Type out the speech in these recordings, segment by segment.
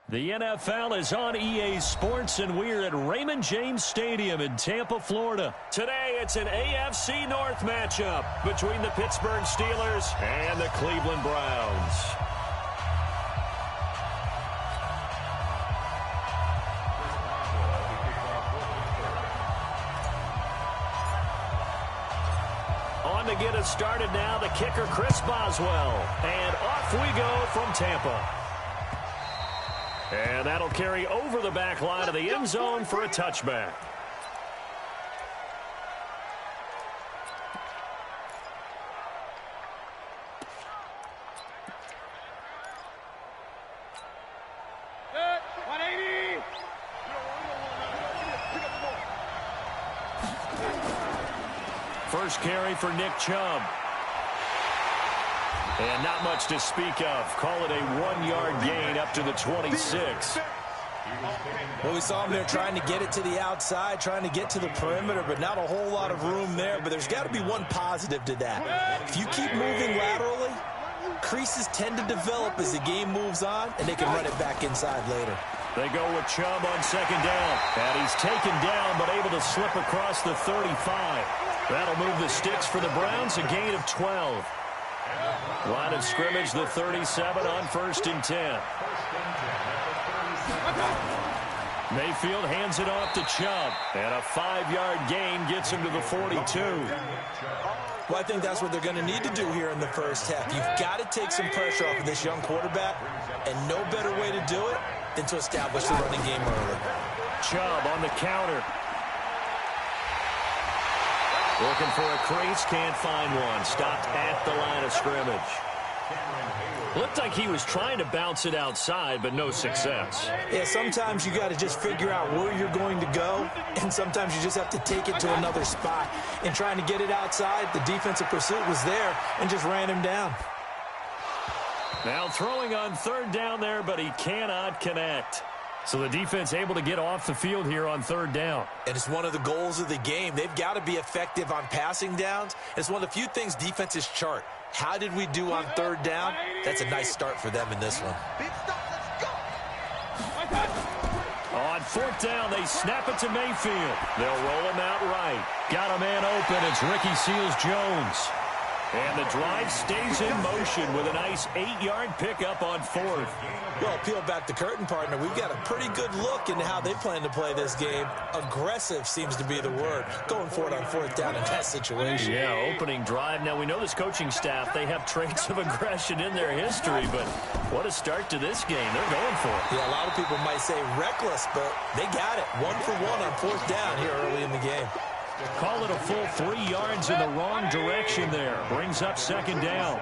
The NFL is on EA Sports, and we're at Raymond James Stadium in Tampa, Florida. Today, it's an AFC North matchup between the Pittsburgh Steelers and the Cleveland Browns. On to get us started now, the kicker, Chris Boswell. And off we go from Tampa. And that'll carry over the back line of the end zone for a touchback. First carry for Nick Chubb. And not much to speak of. Call it a 1-yard gain up to the 26. Well, we saw him there trying to get it to the outside, trying to get to the perimeter, but not a whole lot of room there. But there's got to be one positive to that. If you keep moving laterally, creases tend to develop as the game moves on, and they can run it back inside later. They go with Chubb on second down. And he's taken down, but able to slip across the 35. That'll move the sticks for the Browns, a gain of 12. Line of scrimmage, the 37 on 1st and 10. Mayfield hands it off to Chubb. And a 5-yard gain gets him to the 42. Well, I think that's what they're going to need to do here in the first half. You've got to take some pressure off of this young quarterback, and no better way to do it than to establish the running game early. Chubb on the counter. Looking for a crease, can't find one. Stopped at the line of scrimmage. Looked like he was trying to bounce it outside, but no success. Yeah, sometimes you got to just figure out where you're going to go, and sometimes you just have to take it to another spot. In trying to get it outside, the defensive pursuit was there and just ran him down. Now throwing on 3rd down there, but he cannot connect. So the defense able to get off the field here on 3rd down. And it's one of the goals of the game. They've got to be effective on passing downs. It's one of the few things defenses chart. How did we do on 3rd down? That's a nice start for them in this one. On 4th down, they snap it to Mayfield. They'll roll him out right. Got a man open. It's Ricky Seals-Jones. And the drive stays in motion with a nice 8-yard pickup on 4th. Well, peel back the curtain, partner. We've got a pretty good look into how they plan to play this game. Aggressive seems to be the word. Going for it on 4th down in that situation. Yeah, opening drive. Now, we know this coaching staff, they have traits of aggression in their history, but what a start to this game. They're going for it. Yeah, a lot of people might say reckless, but they got it. 1 for 1 on 4th down here early in the game. Call it a full 3 yards in the wrong direction there. Brings up 2nd down.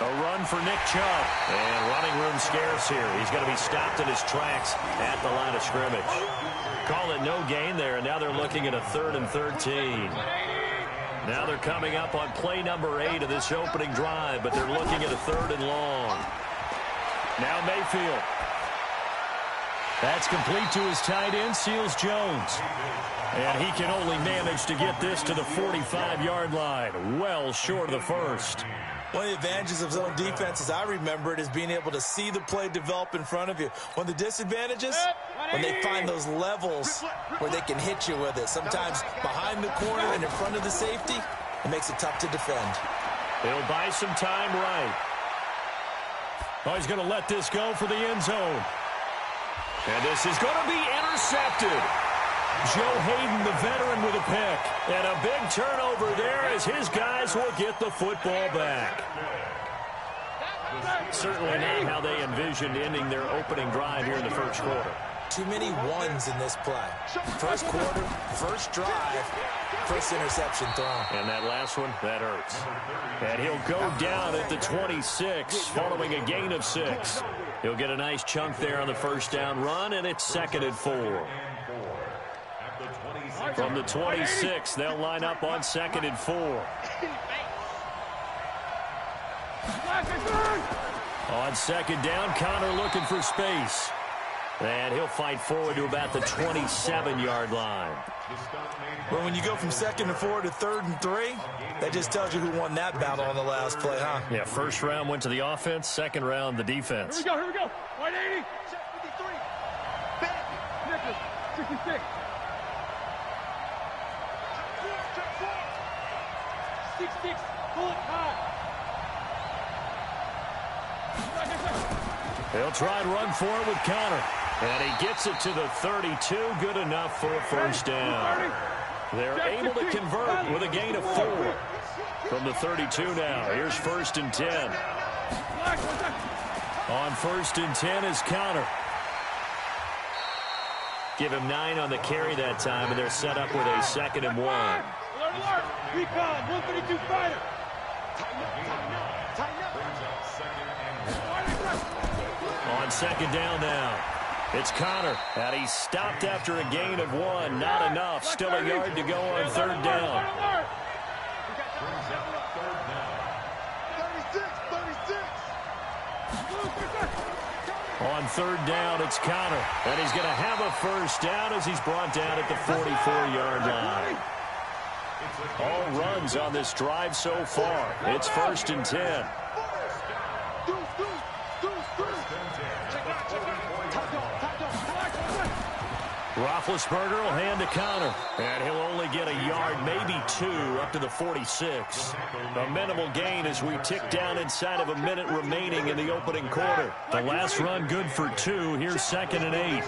A run for Nick Chubb. And running room scarce here. He's going to be stopped in his tracks at the line of scrimmage. Call it no gain there, and now they're looking at a 3rd and 13. Now they're coming up on play number 8 of this opening drive, but they're looking at a 3rd and long. Now Mayfield. That's complete to his tight end, Seals-Jones. And he can only manage to get this to the 45-yard line. Well short of the first. One of the advantages of zone defense, as I remember it, is being able to see the play develop in front of you. One of the disadvantages, when they find those levels where they can hit you with it. Sometimes behind the corner and in front of the safety, it makes it tough to defend. They'll buy some time right. Oh, he's going to let this go for the end zone. And this is going to be intercepted. Joe Hayden, the veteran, with a pick. And a big turnover there as his guys will get the football back. Certainly not how they envisioned ending their opening drive here in the first quarter. Too many ones in this play. First quarter, first drive, first interception thrown. And that last one, that hurts. And he'll go down at the 26 following a gain of 6. He'll get a nice chunk there on the first down run, and it's 2nd and 4. From the 26, they'll line up on 2nd and 4. On 2nd down, Connor looking for space. And he'll fight forward to about the 27-yard line. Well, when you go from 2nd and 4 to 3rd and 3, that just tells you who won that battle on the last play, huh? Yeah, first round went to the offense, second round the defense. Here we go. 180. Check 53. Back. Nicholas, 66. Check 4. 66. Pull it high. He'll try and run for it with Conner. And he gets it to the 32. Good enough for a first down. They're able to convert with a gain of 4. From the 32 now. Here's 1st and 10. On 1st and 10 is Conner. Give him 9 on the carry that time, and they're set up with a 2nd and 1. Alert, alert. Recon, 132 fighter. On 2nd down now. It's Conner, and he's stopped after a gain of 1. Not enough. Still a yard to go on 3rd down. 36. On 3rd down, it's Conner, and he's going to have a first down as he's brought down at the 44-yard line. All runs on this drive so far. It's 1st and 10. Roethlisberger will hand to Conner, and he'll only get a yard, maybe 2, up to the 46. A minimal gain as we tick down inside of a minute remaining in the opening quarter. The last run good for 2. Here's 2nd and 8.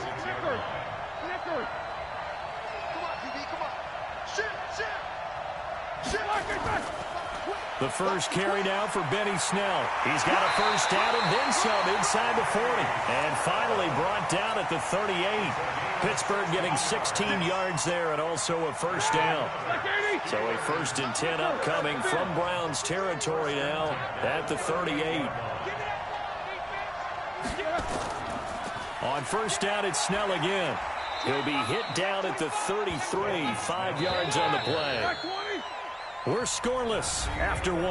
The first carry now for Benny Snell. He's got a first down and then some inside the 40. And finally brought down at the 38. Pittsburgh getting 16 yards there and also a first down. So a 1st and 10 upcoming from Browns territory now at the 38. On first down, it's Snell again. He'll be hit down at the 33, 5 yards on the play. We're scoreless after 1.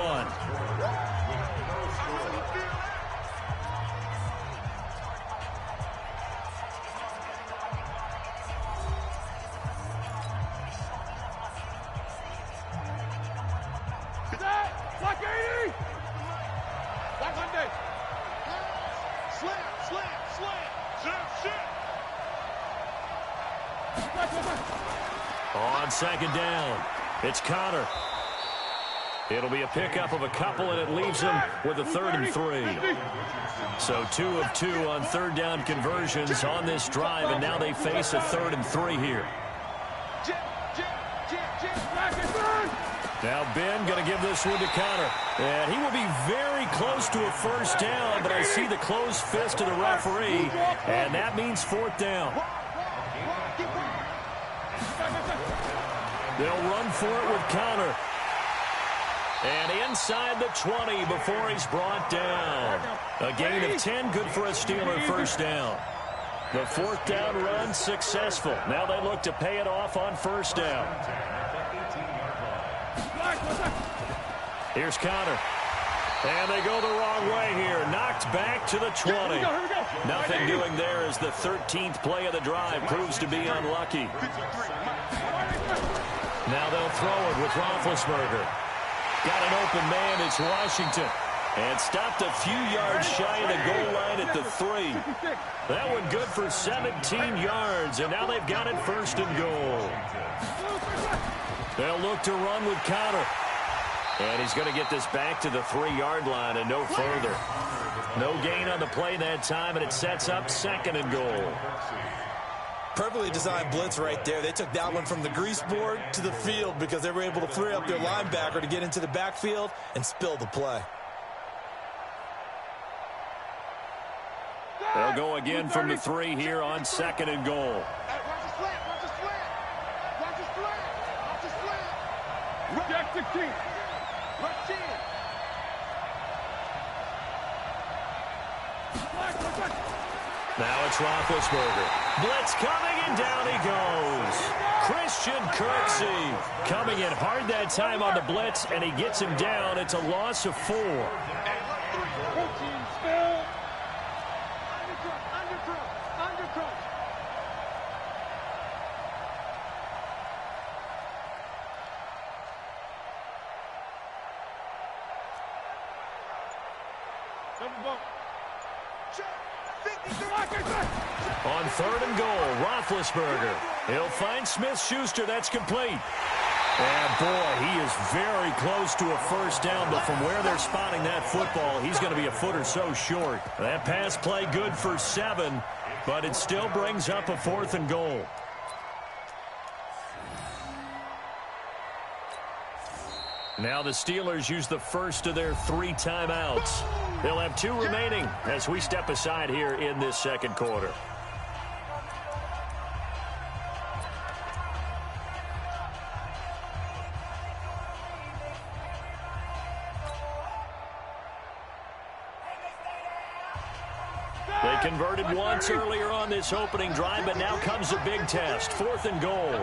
Block 80! Block 100! Slam! On 2nd down, it's Conner. It'll be a pickup of a couple, and it leaves him with a 3rd and 3. So 2 of 2 on 3rd down conversions on this drive, and now they face a 3rd and 3 here. Now Ben going to give this one to Conner. And he will be very close to a first down, but I see the closed fist of the referee, and that means 4th down. They'll run for it with Conner. And inside the 20 before he's brought down. A gain of 10, good for a Steeler first down. The 4th down run successful. Now they look to pay it off on first down. Here's Conner. And they go the wrong way here. Knocked back to the 20. Nothing doing there as the 13th play of the drive proves to be unlucky. Now they'll throw it with Roethlisberger. Got an open man, it's Washington. And stopped a few yards shy of the goal line at the 3. That one good for 17 yards, and now they've got it 1st and goal. They'll look to run with Conner. And he's going to get this back to the 3-yard line and no further. No gain on the play that time, and it sets up 2nd and goal. Perfectly designed blitz right there. They took that one from the grease board to the field because they were able to free up their linebacker to get into the backfield and spill the play. They'll go again from the 3 here on 2nd and goal. Jack 16. Now it's Roethlisberger. Blitz coming, and down he goes. Christian Kirksey coming in hard that time on the blitz, and he gets him down. It's a loss of 4. Undercut. On 3rd and goal, Roethlisberger. He'll find Smith-Schuster. That's complete. And, boy, he is very close to a first down, but from where they're spotting that football, he's going to be a foot or so short. That pass play good for 7, but it still brings up a 4th and goal. Now the Steelers use the first of their 3 timeouts. They'll have 2 remaining as we step aside here in this second quarter. They converted once earlier on this opening drive, but now comes a big test. 4th and goal.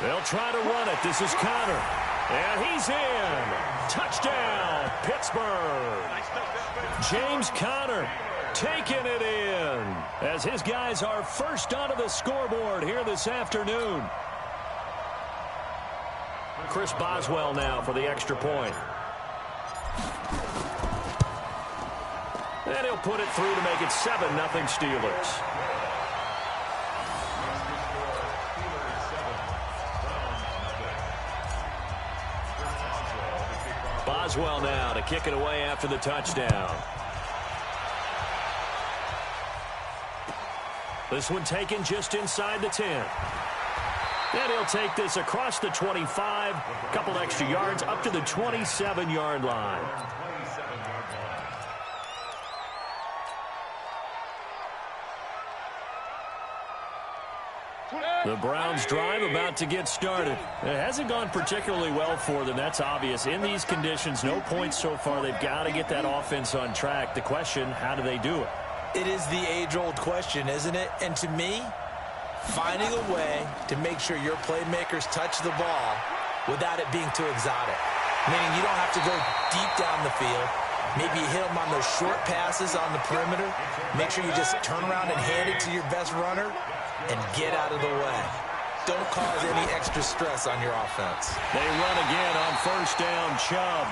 They'll try to run it. This is Connor. And he's in. Touchdown, Pittsburgh. James Conner taking it in as his guys are first onto the scoreboard here this afternoon. Chris Boswell now for the extra point. And he'll put it through to make it 7-0 Steelers. Boswell now to kick it away after the touchdown. This one taken just inside the 10. And he'll take this across the 25, a couple extra yards up to the 27-yard line. The Browns drive about to get started. It hasn't gone particularly well for them. That's obvious. In these conditions, no points so far. They've got to get that offense on track. The question, how do they do it? It is the age-old question, isn't it? And to me, finding a way to make sure your playmakers touch the ball without it being too exotic. Meaning you don't have to go deep down the field. Maybe you hit them on those short passes on the perimeter. Make sure you just turn around and hand it to your best runner and get out of the way. Don't cause any extra stress on your offense. They run again on first down, Chubb.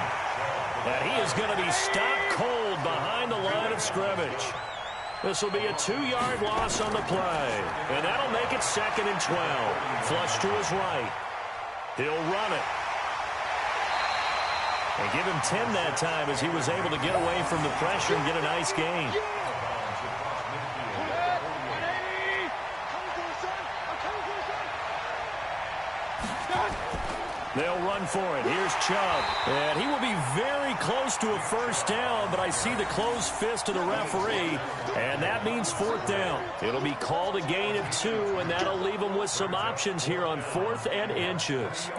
And he is going to be stopped cold behind the line of scrimmage. This will be a 2-yard loss on the play. And that'll make it 2nd and 12. Flush to his right. He'll run it. And give him 10 that time as he was able to get away from the pressure and get a nice gain. They'll run for it. Here's Chubb. And he will be very close to a first down, but I see the closed fist of the referee, and that means 4th down. It'll be called a gain of 2, and that'll leave them with some options here on 4th and inches.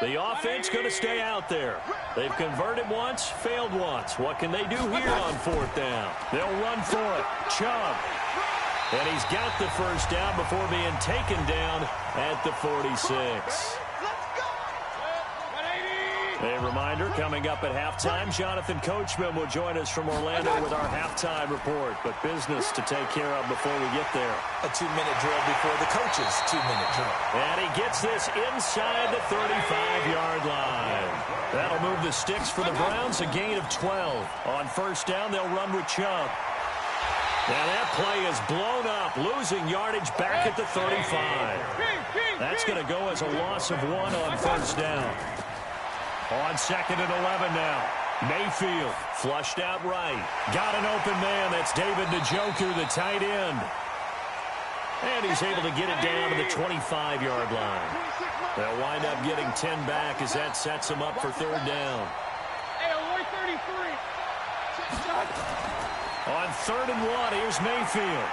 The offense going to stay out there. They've converted once, failed once. What can they do here on 4th down? They'll run for it. Chubb. And he's got the first down before being taken down at the 46. A reminder, coming up at halftime, Jonathan Coachman will join us from Orlando with our halftime report. But business to take care of before we get there. A 2-minute drill before the coach's 2-minute drill. And he gets this inside the 35-yard line. That'll move the sticks for the Browns, a gain of 12. On first down, they'll run with Chubb. And that play is blown up, losing yardage back at the 35. That's going to go as a loss of 1 on first down. On 2nd and 11 now. Mayfield flushed out right. Got an open man. That's David Njoku, the tight end. And he's able to get it down to the 25-yard line. They'll wind up getting 10 back as that sets them up for 3rd down. On 3rd and 1, here's Mayfield.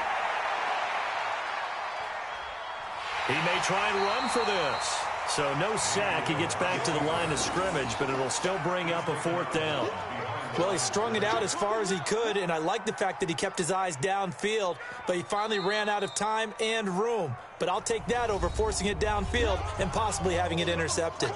He may try and run for this. So no sack. He gets back to the line of scrimmage, but it'll still bring up a 4th down. Well, he strung it out as far as he could, and I like the fact that he kept his eyes downfield, but he finally ran out of time and room. But I'll take that over forcing it downfield and possibly having it intercepted.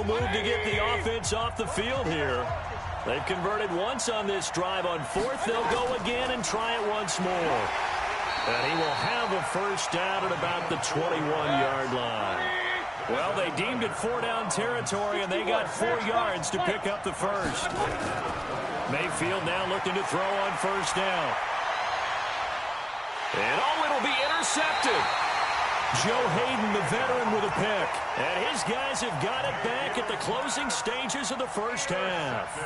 move to get the offense off the field here. They've converted once on this drive. On fourth, they'll go again and try it once more. And he will have a first down at about the 21-yard line. Well, they deemed it 4-down territory, and they got 4 yards to pick up the first. Mayfield now looking to throw on first down. And it'll be intercepted. Joe Hayden, the veteran, with a pick. And his guys have got it back at the closing stages of the first half.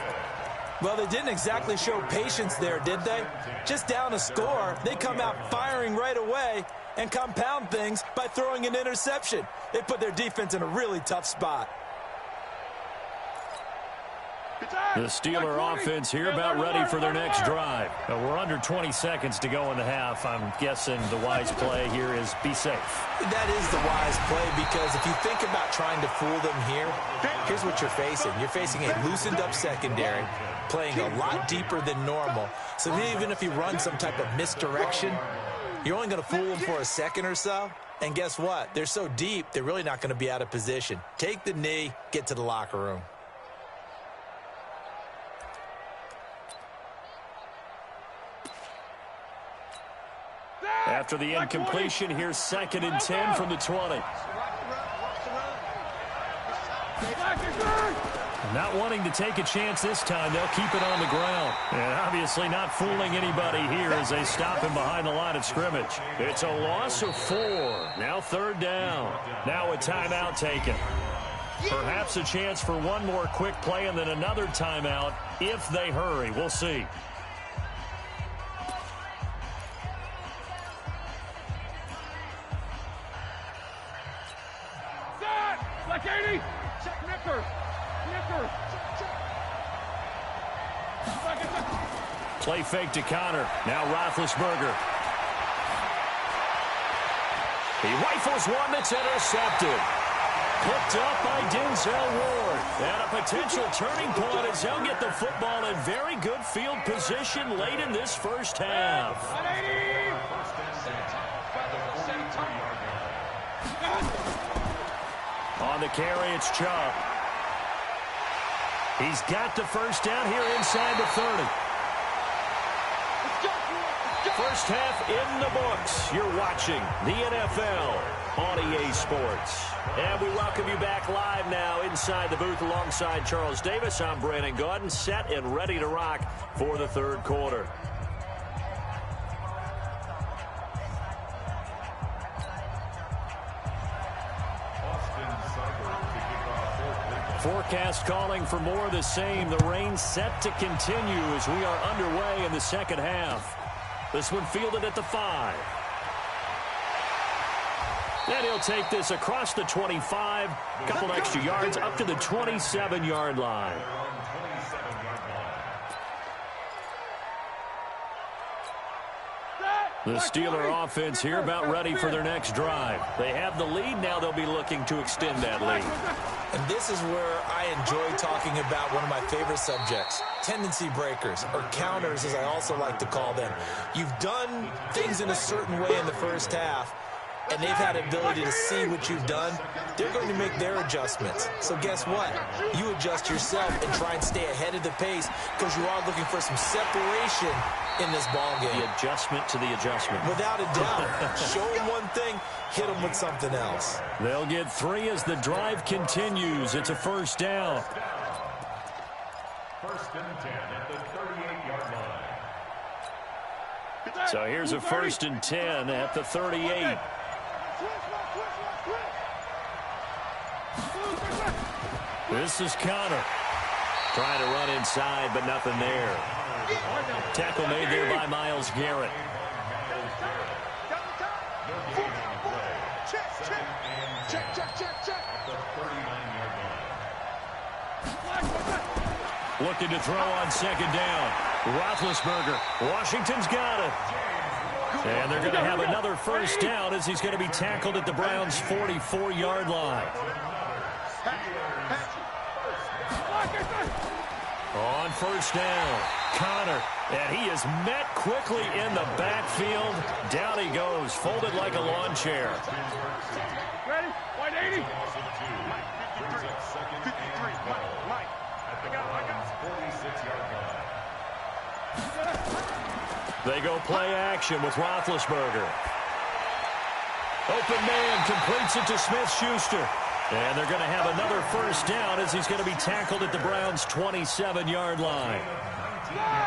Well, they didn't exactly show patience there, did they? Just down a score, they come out firing right away and compound things by throwing an interception. They put their defense in a really tough spot. The Steeler offense here about ready for their next drive. We're under 20 seconds to go in the half. I'm guessing the wise play here is be safe. That is the wise play, because if you think about trying to fool them here, here's what you're facing. You're facing a loosened-up secondary, playing a lot deeper than normal. So even if you run some type of misdirection, you're only going to fool them for a second or so. And guess what? They're so deep, they're really not going to be out of position. Take the knee, get to the locker room. After the incompletion, here's 2nd and 10 from the 20. Not wanting to take a chance this time, they'll keep it on the ground. And obviously not fooling anybody here as they stop him behind the line of scrimmage. It's a loss of 4. Now 3rd down. Now a timeout taken. Perhaps a chance for one more quick play and then another timeout if they hurry. We'll see. Play fake to Connor. Now Roethlisberger. He rifles one that's intercepted. Picked up by Denzel Ward. And a potential turning point as he'll get the football in very good field position late in this first half. On the carry, it's Chubb. He's got the first down here inside the 30. First half in the books. You're watching the NFL on EA Sports. And we welcome you back live now inside the booth alongside Charles Davis. I'm Brandon Gaudin, set and ready to rock for the 3rd quarter. Forecast calling for more of the same. The rain set to continue as we are underway in the second half. This one fielded at the 5. And he'll take this across the 25. A couple extra yards up to the 27-yard line. The Steeler offense here about ready for their next drive. They have the lead. Now they'll be looking to extend that lead. And this is where I enjoy talking about one of my favorite subjects, tendency breakers, or counters as I also like to call them. You've done things in a certain way in the first half, and they've had the ability to see what you've done. They're going to make their adjustments. So guess what? You adjust yourself and try and stay ahead of the pace because you are looking for some separation in this ball game. The adjustment to the adjustment. Without a doubt. Show them one thing, hit them with something else. They'll get 3 as the drive continues. It's a first down. 1st and 10 at the 38-yard line. So here's a 1st and 10 at the 38. This is Connor. Trying to run inside, but nothing there. Tackle made there by Myles Garrett. Looking to throw on 2nd down. Roethlisberger. Washington's got it. And they're going to have another first down as he's going to be tackled at the Browns' 44-yard line. On first down, Connor, and he is met quickly in the backfield. Down he goes, folded like a lawn chair. Ready? 180. They go play action with Roethlisberger. Open man completes it to Smith-Schuster. And they're going to have another first down as he's going to be tackled at the Browns' 27-yard line.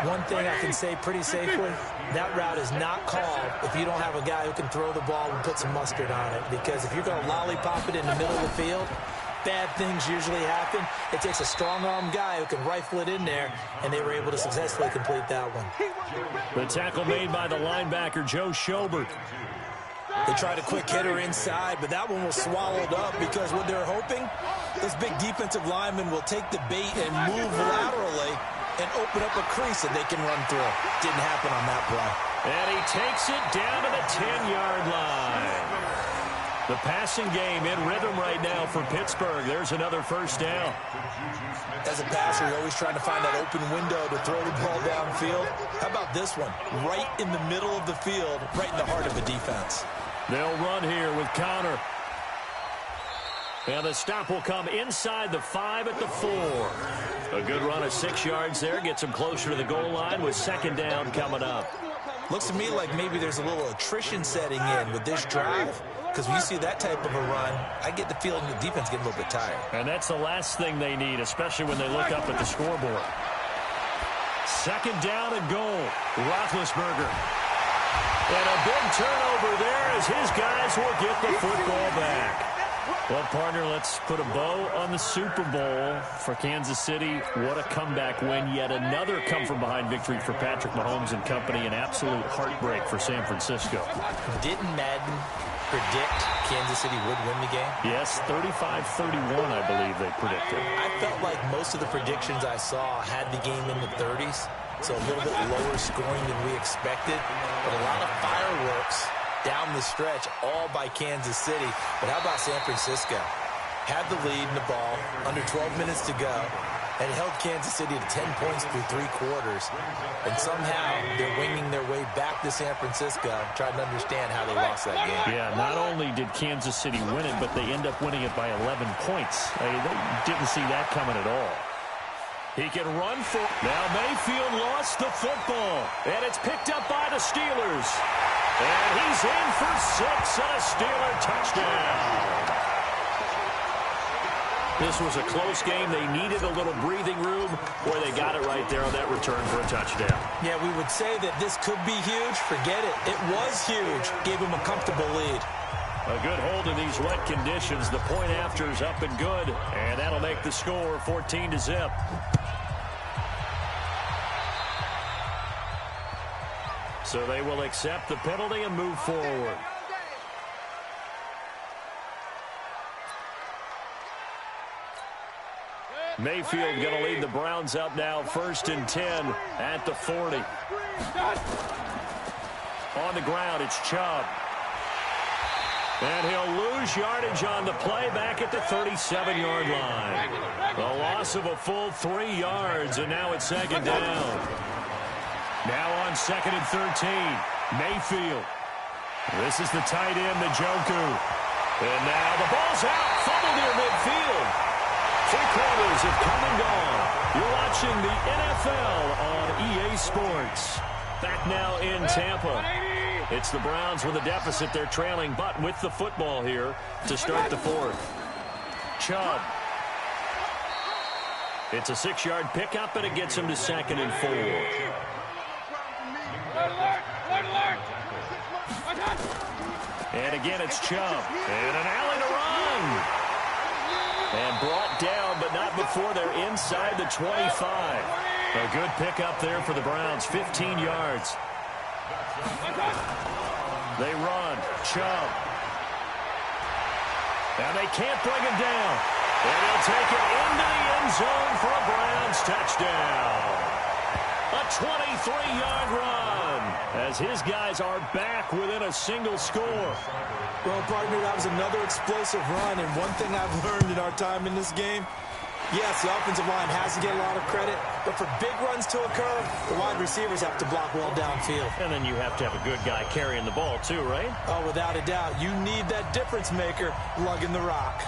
One thing I can say pretty safely, that route is not called if you don't have a guy who can throw the ball and put some mustard on it. Because if you're going to lollipop it in the middle of the field, bad things usually happen. It takes a strong-arm guy who can rifle it in there, and they were able to successfully complete that one. The tackle made by the linebacker, Joe Schobert. They tried a quick hitter inside, but that one was swallowed up because what they're hoping, this big defensive lineman will take the bait and move laterally and open up a crease that they can run through. Didn't happen on that play. And he takes it down to the 10-yard line. The passing game in rhythm right now for Pittsburgh. There's another first down. As a passer, you're always trying to find that open window to throw the ball downfield. How about this one? Right in the middle of the field, right in the heart of the defense. They'll run here with Connor. And the stop will come inside the 5 at the 4. A good run of 6 yards there. Gets him closer to the goal line with second down coming up. Looks to me like maybe there's a little attrition setting in with this drive. Because when you see that type of a run, I get the feeling the defense getting a little bit tired. And that's the last thing they need, especially when they look up at the scoreboard. Second down and goal. Roethlisberger. And a big turnover there as his guys will get the football back. Well, partner, let's put a bow on the Super Bowl for Kansas City. What a comeback win. Yet another come-from-behind victory for Patrick Mahomes and company. An absolute heartbreak for San Francisco. Didn't Madden predict Kansas City would win the game? Yes, 35-31, I believe they predicted. I felt like most of the predictions I saw had the game in the 30s, so a little bit lower scoring than we expected, but a lot of fireworks down the stretch, all by Kansas City. But how about San Francisco? Had the lead in the ball, under 12 minutes to go, and held Kansas City to 10 points through 3 quarters. And somehow they're winging their way back to San Francisco, trying to understand how they lost that game. Yeah, not only did Kansas City win it, but they end up winning it by 11 points. They didn't see that coming at all. He can run for... Now Mayfield lost the football, and it's picked up by the Steelers. And he's in for 6 and a Steeler touchdown. This was a close game. They needed a little breathing room where they got it right there on that return for a touchdown. Yeah, we would say that this could be huge. Forget it. It was huge. Gave him a comfortable lead. A good hold in these wet conditions. The point after is up and good, and that'll make the score 14-0. So they will accept the penalty and move forward. Mayfield going to lead the Browns up now, 1st and 10 at the 40. On the ground, it's Chubb. And he'll lose yardage on the play back at the 37-yard line. A loss of a full 3 yards, and now it's second down. Now on 2nd and 13, Mayfield. This is the tight end, Njoku. And now the ball's out, fumbled near midfield. 3 quarters have come and gone. You're watching the NFL on EA Sports. Back now in Tampa. It's the Browns with a deficit. They're trailing, but with the football here to start the 4th. Chubb. It's a 6-yard pickup, and it gets him to 2nd and 4. And again, it's Chubb. And an alley to run. And brought down, but not before they're inside the 25. A good pickup there for the Browns, 15 yards. They run. Chubb. And they can't bring him down. And he'll take it into the end zone for a Browns touchdown. A 23-yard run as his guys are back within a single score. Well, partner, that was another explosive run, and one thing I've learned in our time in this game, yes, the offensive line has to get a lot of credit, but for big runs to occur, the wide receivers have to block well downfield. And then you have to have a good guy carrying the ball too, right? Oh, without a doubt. You need that difference maker lugging the rock.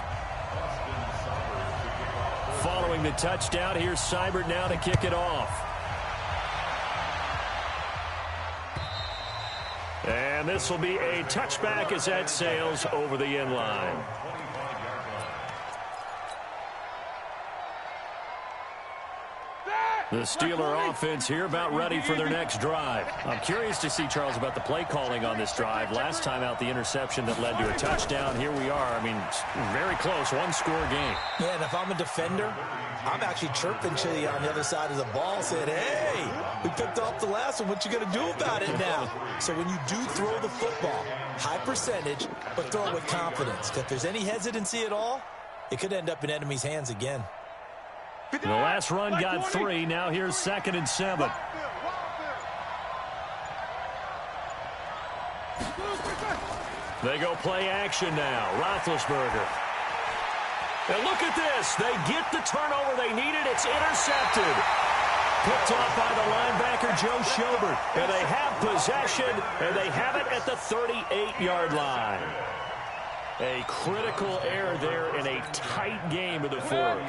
Following the touchdown, here's Seibert now to kick it off. And this will be a touchback as that sails over the end line. The Steeler offense here about ready for their next drive. I'm curious to see, Charles, about the play calling on this drive. Last time out, the interception that led to a touchdown. Here we are. I mean, very close, one-score game. Yeah, and if I'm a defender, I'm actually chirping to you on the other side of the ball saying, hey, we picked off the last one. What you going to do about it now? So when you do throw the football, high percentage, but throw it with confidence. If there's any hesitancy at all, it could end up in enemy's hands again. The last run got 3. Now here's 2nd and 7. They go play action now. Roethlisberger. And look at this. They get the turnover they needed. It's intercepted. Picked off by the linebacker, Joe Schobert. And they have possession, and they have it at the 38-yard line. A critical error there in a tight game of the fourth.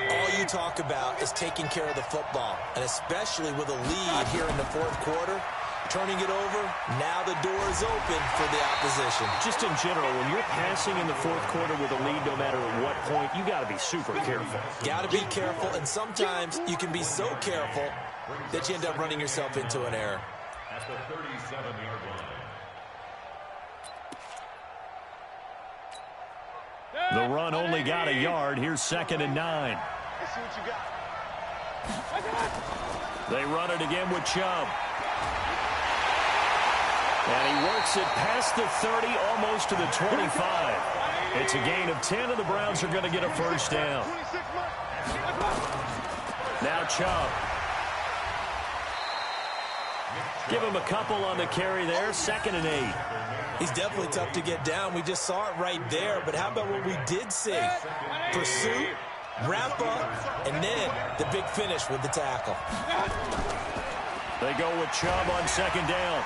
All you talk about is taking care of the football, and especially with a lead here in the fourth quarter, turning it over, now the door is open for the opposition. Just in general, when you're passing in the fourth quarter with a lead, no matter at what point, you got to be super careful. Got to be careful, and sometimes you can be so careful that you end up running yourself into an error. At the 37-yard line. The run only got a yard. Here's 2nd and 9. Let's see what you got. They run it again with Chubb. And he works it past the 30, almost to the 25. It's a gain of 10, and the Browns are going to get a first down. Now Chubb. Give him a couple on the carry there. 2nd and 8. He's definitely tough to get down. We just saw it right there. But how about what we did see? Pursuit, wrap up, and then the big finish with the tackle. They go with Chubb on 2nd down.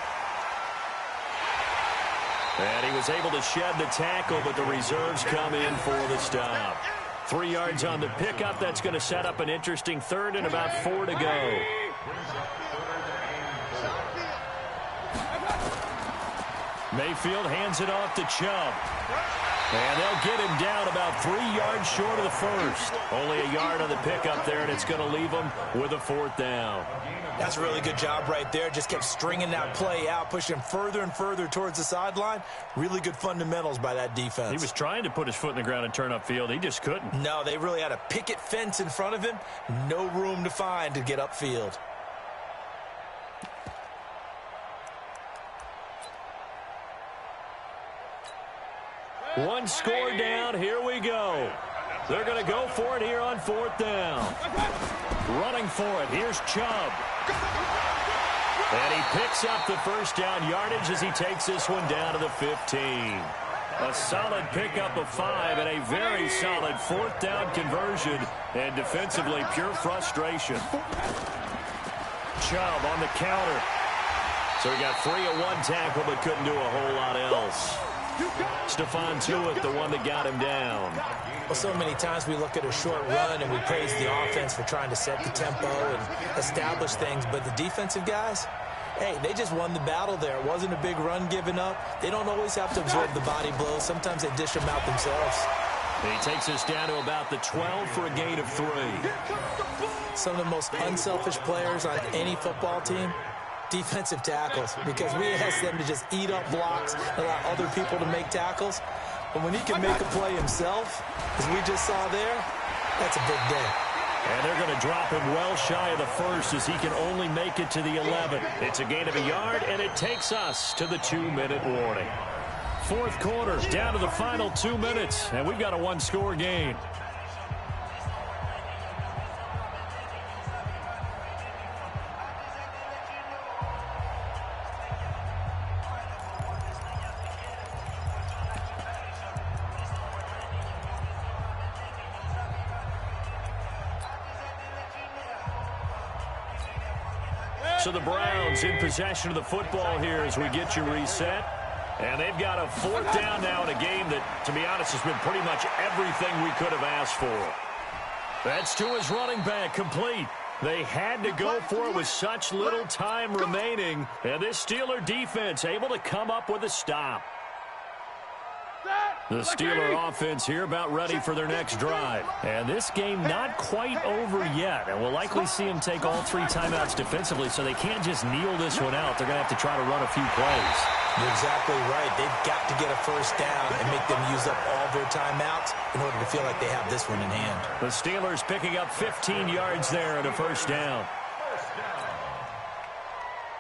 And he was able to shed the tackle, but the reserves come in for the stop. 3 yards on the pickup. That's going to set up an interesting 3rd and about 4 to go. Mayfield hands it off to Chubb. And they'll get him down about 3 yards short of the first. Only a yard on the pickup there, and it's going to leave him with a 4th down. That's a really good job right there. Just kept stringing that play out, pushing him further and further towards the sideline. Really good fundamentals by that defense. He was trying to put his foot in the ground and turn upfield. He just couldn't. No, they really had a picket fence in front of him. No room to find to get upfield. One score down. Here we go. They're going to go for it here on 4th down. Running for it. Here's Chubb. And he picks up the first down yardage as he takes this one down to the 15. A solid pickup of 5 and a very solid 4th down conversion. And defensively, pure frustration. Chubb on the counter. So he got 3 at one tackle but couldn't do a whole lot else. Stephon Tuitt, the one that got him down. Well, so many times we look at a short run and we praise the offense for trying to set the tempo and establish things. But the defensive guys, hey, they just won the battle there. It wasn't a big run given up. They don't always have to absorb the body blows. Sometimes they dish them out themselves. And he takes us down to about the 12 for a gain of 3. Some of the most unselfish players on any football team, defensive tackles, because we ask them to just eat up blocks and allow other people to make tackles. But when he can make a play himself, as we just saw there, that's a big day. And they're going to drop him well shy of the first as he can only make it to the 11. It's a gain of a yard, and it takes us to the 2-minute warning. Fourth quarter, down to the final 2 minutes, and we've got a one-score game. So the Browns in possession of the football here as we get you reset. And they've got a 4th down now in a game that, to be honest, has been pretty much everything we could have asked for. That's to his running back, complete. They had to go for it with such little time remaining. And this Steeler defense able to come up with a stop. The Steeler offense here about ready for their next drive. And this game not quite over yet. And we'll likely see them take all 3 timeouts defensively, so they can't just kneel this one out. They're going to have to try to run a few plays. You're exactly right. They've got to get a first down and make them use up all their timeouts in order to feel like they have this one in hand. The Steelers picking up 15 yards there and a first down.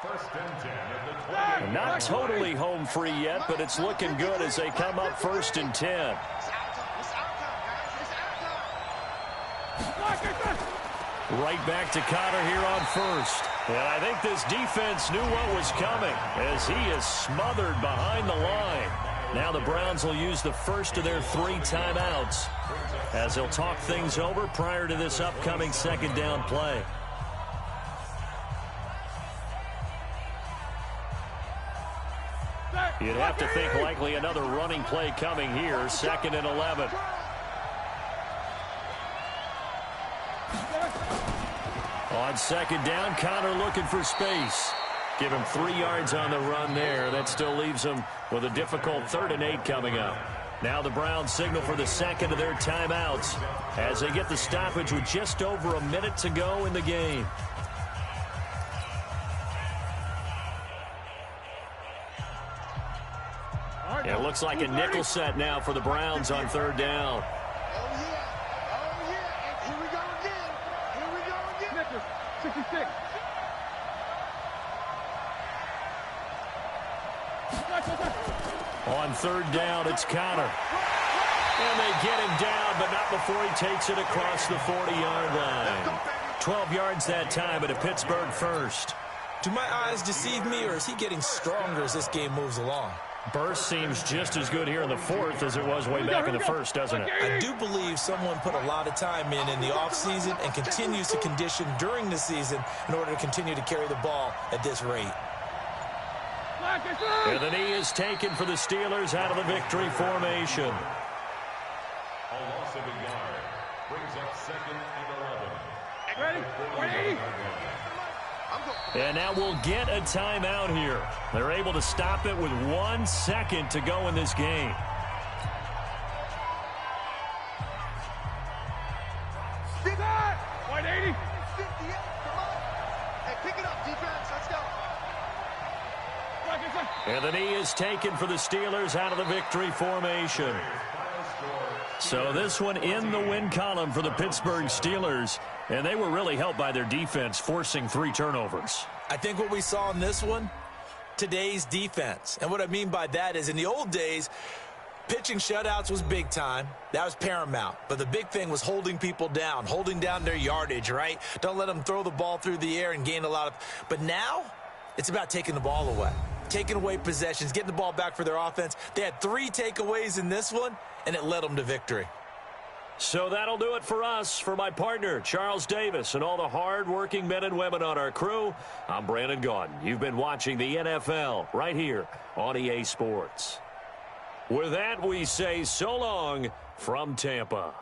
First and 10 at the 20. Not totally home free yet, but it's looking good as they come up first and 10. Right back to Connor here on first. And I think this defense knew what was coming as he is smothered behind the line. Now the Browns will use the first of their 3 timeouts as they'll talk things over prior to this upcoming second down play. You'd have to think likely another running play coming here, 2nd and 11. On second down, Connor looking for space. Give him 3 yards on the run there. That still leaves him with a difficult 3rd and 8 coming up. Now the Browns signal for the second of their timeouts as they get the stoppage with just over a minute to go in the game. It looks like a nickel set now for the Browns on 3rd down. Here we go again. Nickel, 66. On 3rd down, it's Connor. And they get him down, but not before he takes it across the 40-yard line. 12 yards that time, but a Pittsburgh first. Do my eyes deceive me, or is he getting stronger as this game moves along? Burst seems just as good here in the 4th as it was way back in the 1st, doesn't it? I do believe someone put a lot of time in the offseason and continues to condition during the season in order to continue to carry the ball at this rate. And the knee is taken for the Steelers out of the victory formation. A loss of a yard brings up 2nd and 11. Ready? And now we'll get a timeout here. They're able to stop it with 1 second to go in this game. White 80. 58, come on. Hey, pick it up, defense. Let's go. And the knee is taken for the Steelers out of the victory formation. So this one in the win column for the Pittsburgh Steelers. And they were really helped by their defense, forcing 3 turnovers. I think what we saw in this one, today's defense. And what I mean by that is in the old days, pitching shutouts was big time. That was paramount. But the big thing was holding people down, holding down their yardage, right? Don't let them throw the ball through the air and gain a lot of... But now, it's about taking the ball away. Taking away possessions, getting the ball back for their offense. They had 3 takeaways in this one, and it led them to victory. So that'll do it for us. For my partner, Charles Davis, and all the hard-working men and women on our crew, I'm Brandon Gaudin. You've been watching the NFL right here on EA Sports. With that, we say so long from Tampa.